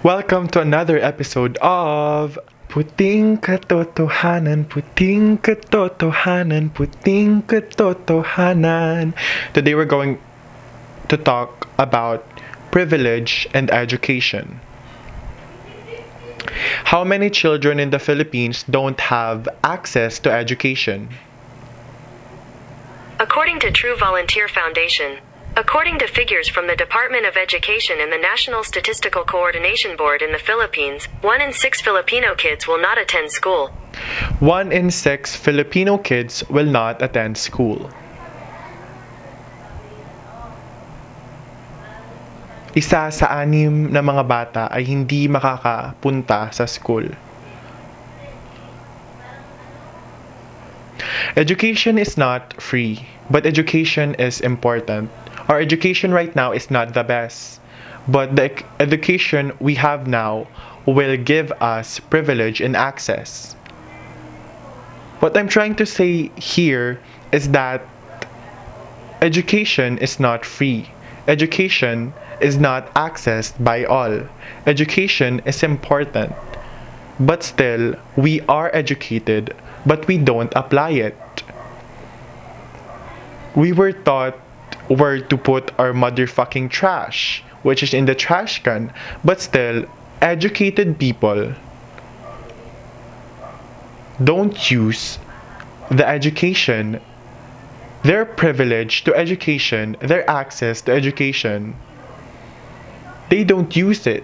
Welcome to another episode of Puting Katotohanan, Puting Katotohanan, Puting Katotohanan. Today we're going to talk about privilege and education. How many children in the Philippines don't have access to education? According to True Volunteer Foundation, according to figures from the Department of Education and the National Statistical Coordination Board in the Philippines, 1 in 6 Filipino kids will not attend school. 1 in 6 Filipino kids will not attend school. Isa sa 6 na mga bata ay hindi makakapunta sa school. Education is not free, but education is important. Our education right now is not the best, but the education we have now will give us privilege and access. What I'm trying to say here is that education is not free. Education is not accessed by all. Education is important. But still, we are educated, but we don't apply it. We were taught where to put our motherfucking trash, which is in the trash can, but still, educated people don't use the education, their privilege to education, their access to education. They don't use it.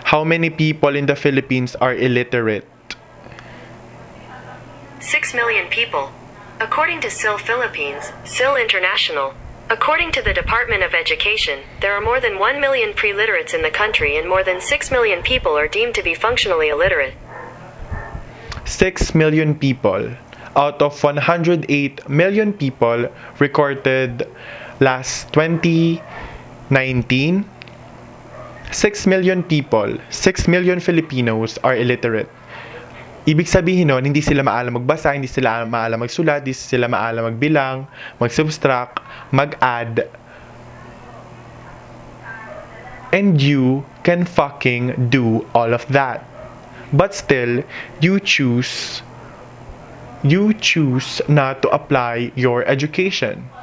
How many people in the Philippines are illiterate? 6 million people. According to SIL Philippines, SIL International, according to the Department of Education, there are more than 1 million pre-literates in the country and more than 6 million people are deemed to be functionally illiterate. 6 million people out of 108 million people recorded last 2019. 6 million people, 6 million Filipinos are illiterate. Ibig sabihin nun, hindi sila maalam magbasa, hindi sila maalam magsulat, hindi sila maalam magbilang, mag-subtract, mag-add. And you can fucking do all of that. But still, you choose not to apply your education.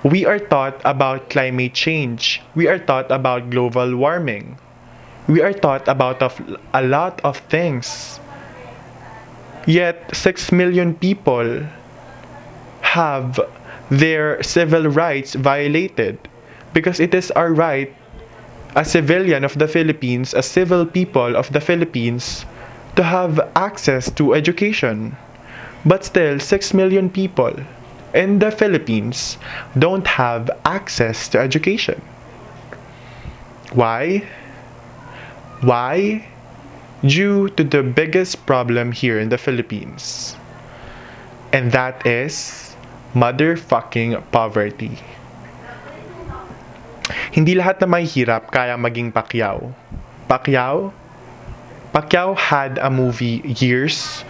We are taught about climate change. We are taught about global warming. We are taught about a lot of things. Yet 6 million people have their civil rights violated because it is our right as civilian of the Philippines, as civil people of the Philippines, to have access to education. But still, 6 million people in the Philippines don't have access to education. Why? Why? Due to the biggest problem here in the Philippines. And that is motherfucking poverty. Hindi lahat na may hirap kaya maging Pacquiao. Pacquiao had a movie years,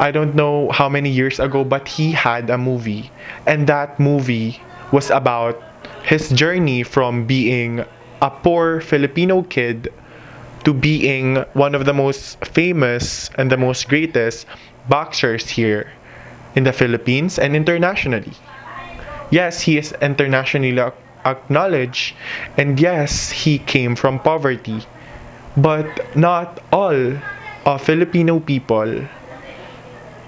I don't know how many years ago, but he had a movie. And that movie was about his journey from being a poor Filipino kid to being one of the most famous and the most greatest boxers here in the Philippines and internationally. Yes, he is internationally acknowledged, and yes, he came from poverty. But not all of Filipino people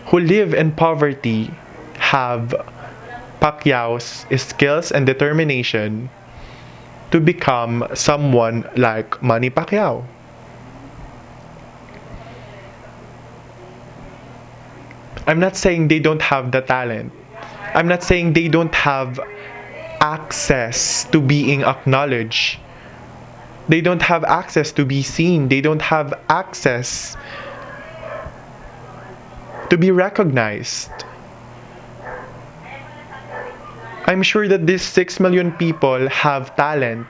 who live in poverty have Pacquiao's skills and determination to become someone like Manny Pacquiao. I'm not saying they don't have the talent. I'm not saying they don't have access to being acknowledged. They don't have access to be seen. They don't have access to be recognized. I'm sure that these 6 million people have talent.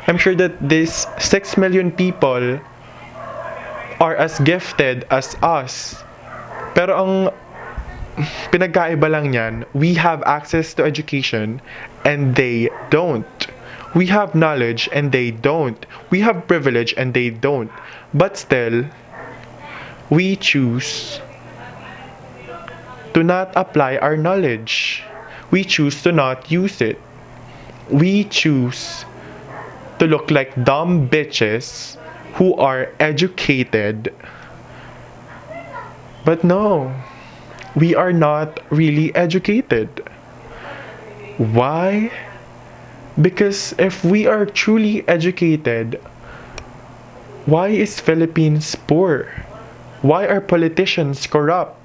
I'm sure that these 6 million people are as gifted as us. Pero ang pinagkaiba lang yan, we have access to education and they don't. We have knowledge and they don't. We have privilege and they don't. But still, we choose to not apply our knowledge. We choose to not use it. We choose to look like dumb bitches who are educated. But no, we are not really educated. Why? Because if we are truly educated, why is Philippines poor? Why are politicians corrupt?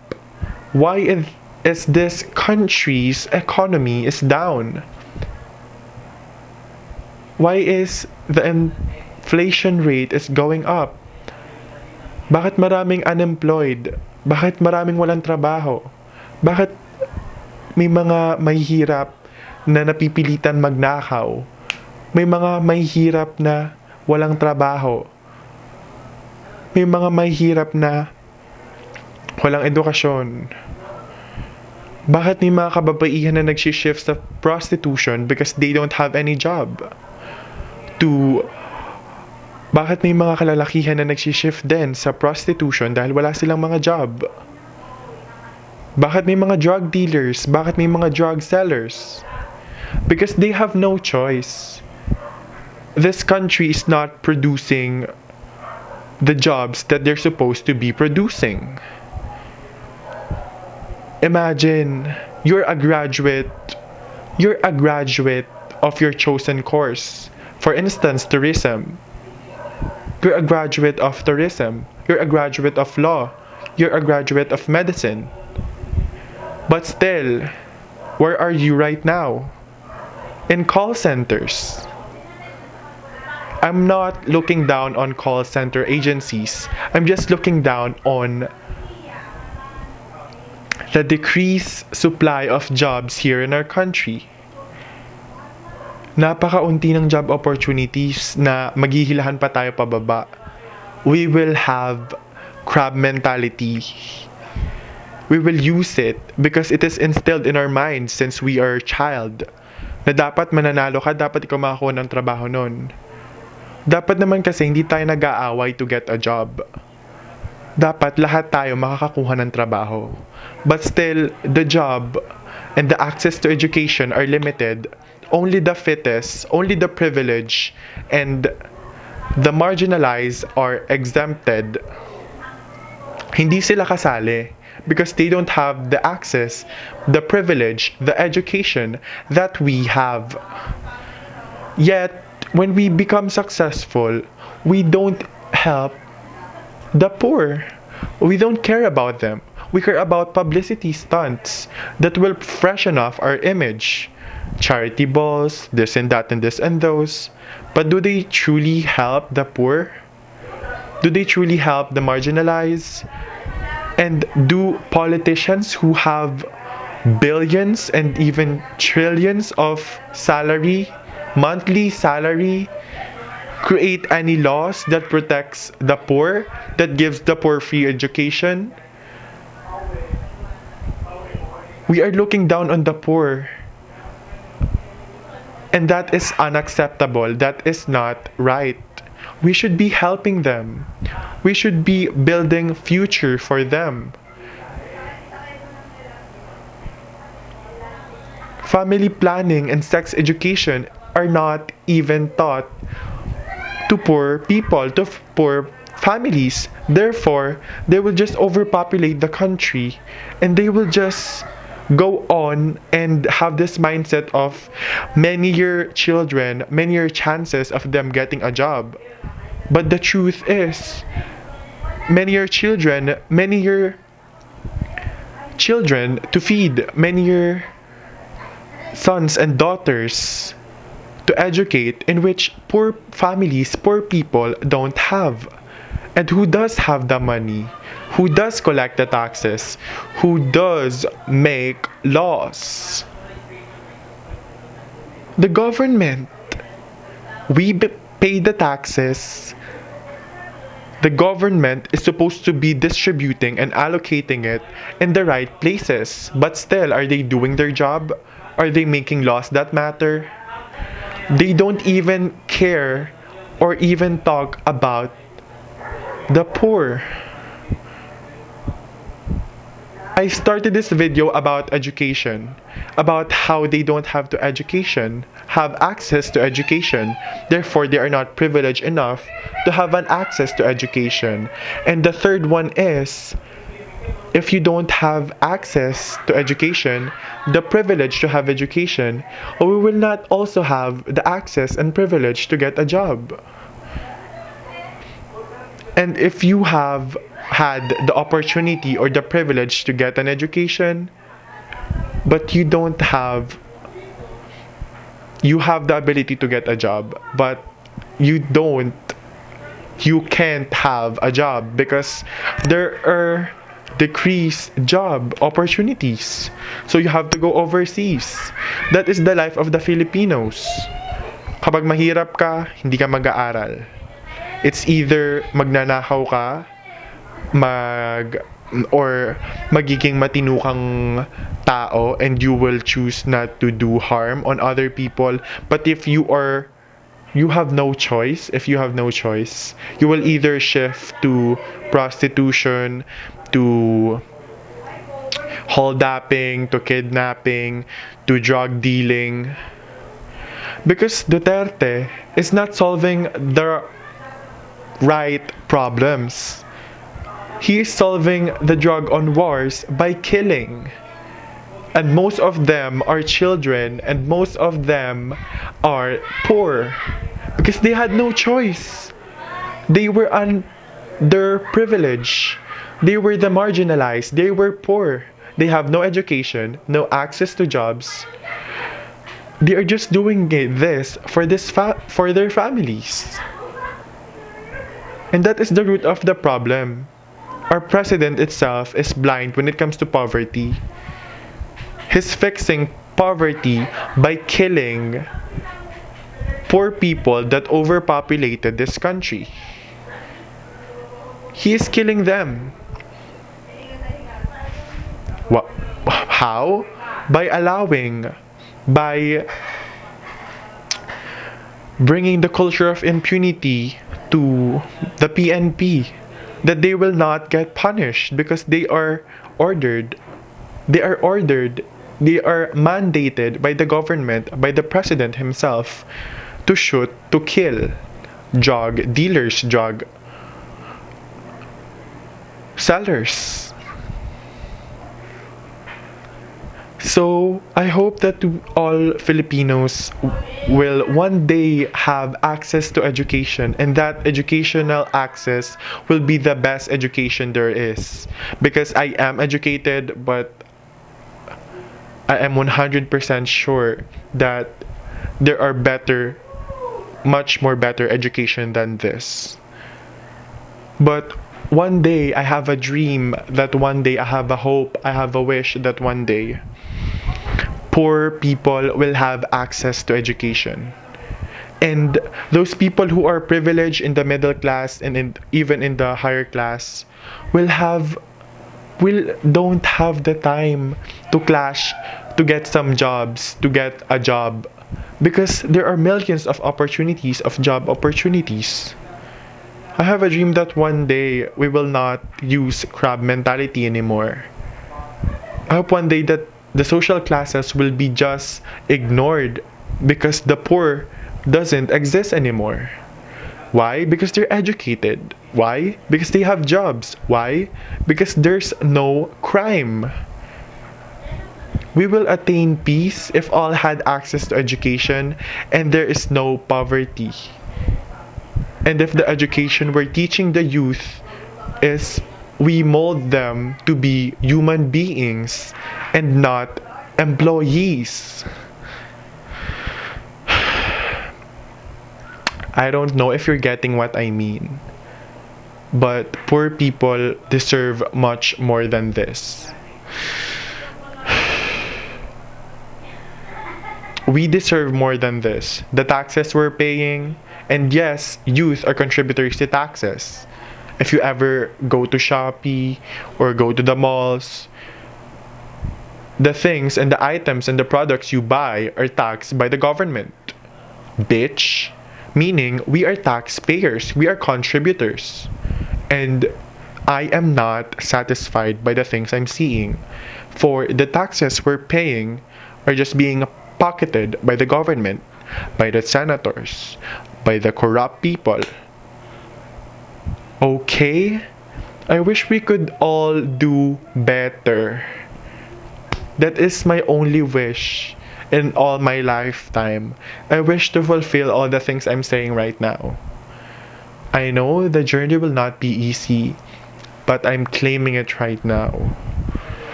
Why is this country's economy is down? Why is the inflation rate is going up? Bakit maraming unemployed? Bakit maraming walang trabaho? Bakit may mga mahihirap na napipilitan magnakaw? May mga mahihirap na walang trabaho? May mga mahihirap na walang edukasyon? Bakit may mga kababaihan na nagsishift sa prostitution because they don't have any job? Bakit may mga kalalakihan na nagsishift din sa prostitution dahil wala silang mga job? Bakit may mga drug dealers? Bakit may mga drug sellers? Because they have no choice. This country is not producing the jobs that they're supposed to be producing. Imagine, you're a graduate of your chosen course. For instance, tourism. You're a graduate of tourism. You're a graduate of law. You're a graduate of medicine. But still, where are you right now? In call centers. I'm not looking down on call center agencies. I'm just looking down on the decreased supply of jobs here in our country. Napakaunti ng job opportunities na maghihilahan pa tayo pababa. We will have crab mentality. We will use it because it is instilled in our minds since we are a child. Na dapat mananalo ka, dapat ikaw makakuha ng trabaho nun. Dapat naman kasi hindi tayo nag-aaway to get a job. Dapat lahat tayo makakakuha ng trabaho. But still, the job and the access to education are limited. Only the fittest, only the privileged, and the marginalized are exempted. Hindi sila kasali because they don't have the access, the privilege, the education that we have. Yet, when we become successful, we don't help the poor. We don't care about them. We care about publicity stunts that will freshen off our image. Charity balls, this and that and this and those. But do they truly help the poor? Do they truly help the marginalized? And do politicians who have billions and even trillions of salary, monthly salary, create any laws that protects the poor, that gives the poor free education? We are looking down on the poor. And that is unacceptable. That is not right. We should be helping them. We should be building future for them. Family planning and sex education are not even taught to poor people, to poor families. Therefore, they will just overpopulate the country and they will just go on and have this mindset of many-year children, many-year chances of them getting a job. But the truth is, many-year children to feed, many-year sons and daughters to educate, in which poor families, poor people don't have. And who does have the money? Who does collect the taxes? Who does make laws? The government. We pay the taxes. The government is supposed to be distributing and allocating it in the right places. But still, are they doing their job? Are they making laws that matter? They don't even care or even talk about the poor. I started this video about education, about how they don't have have access to education. Therefore, they are not privileged enough to have an access to education. And the third one is, if you don't have access to education, the privilege to have education, we will not also have the access and privilege to get a job. And if you have had the opportunity or the privilege to get an education, but you have the ability to get a job, but you can't have a job because there are decreased job opportunities. So you have to go overseas. That is the life of the Filipinos. Kapag mahirap ka, hindi ka mag-aaral. It's either magnanakaw ka, or magiging matino kang tao and you will choose not to do harm on other people. But if you have no choice, you will either shift to prostitution, to holdapping, to kidnapping, to drug dealing. Because Duterte is not solving the right problems. He is solving the drug on wars by killing. And most of them are children, and most of them are poor because they had no choice. They were underprivileged. They were the marginalized. They were poor. They have no education, no access to jobs. They are just doing this for their families. And that is the root of the problem. Our president itself is blind when it comes to poverty. He's fixing poverty by killing poor people that overpopulated this country. He is killing them. How? By bringing the culture of impunity to the PNP, that they will not get punished because they are mandated by the government, by the president himself, to kill drug dealers, drug sellers. So I hope that all Filipinos will one day have access to education, and that educational access will be the best education there is. Because I am educated, but I am 100% sure that there are much more better education than this. But one day I have a dream, that one day I have a hope, I have a wish that one day poor people will have access to education. And those people who are privileged in the middle class and even in the higher class don't have the time to clash to get some jobs, to get a job, because there are millions of job opportunities. I have a dream that one day we will not use crab mentality anymore. I hope one day that the social classes will be just ignored because the poor doesn't exist anymore. Why? Because they're educated. Why? Because they have jobs. Why? Because there's no crime. We will attain peace if all had access to education and there is no poverty. And if the education we're teaching the youth is we mold them to be human beings and not employees. I don't know if you're getting what I mean, but poor people deserve much more than this. We deserve more than this. The taxes we're paying, and yes, youth are contributors to taxes. If you ever go to Shopee or go to the malls, the things and the items and the products you buy are taxed by the government. Bitch. Meaning, we are taxpayers, we are contributors. And I am not satisfied by the things I'm seeing. For the taxes we're paying are just being pocketed by the government, by the senators, by the corrupt people. Okay? I wish we could all do better. That is my only wish in all my lifetime. I wish to fulfill all the things I'm saying right now. I know the journey will not be easy, but I'm claiming it right now.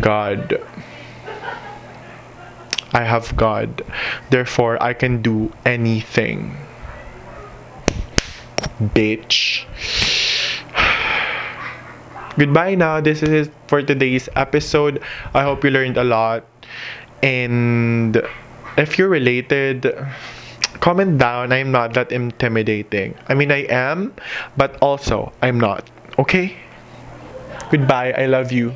God. I have God. Therefore, I can do anything. Bitch. Goodbye now. This is it for today's episode. I hope you learned a lot. And if you're related, comment down. I'm not that intimidating. I mean, I am, but also, I'm not. Okay? Goodbye. I love you.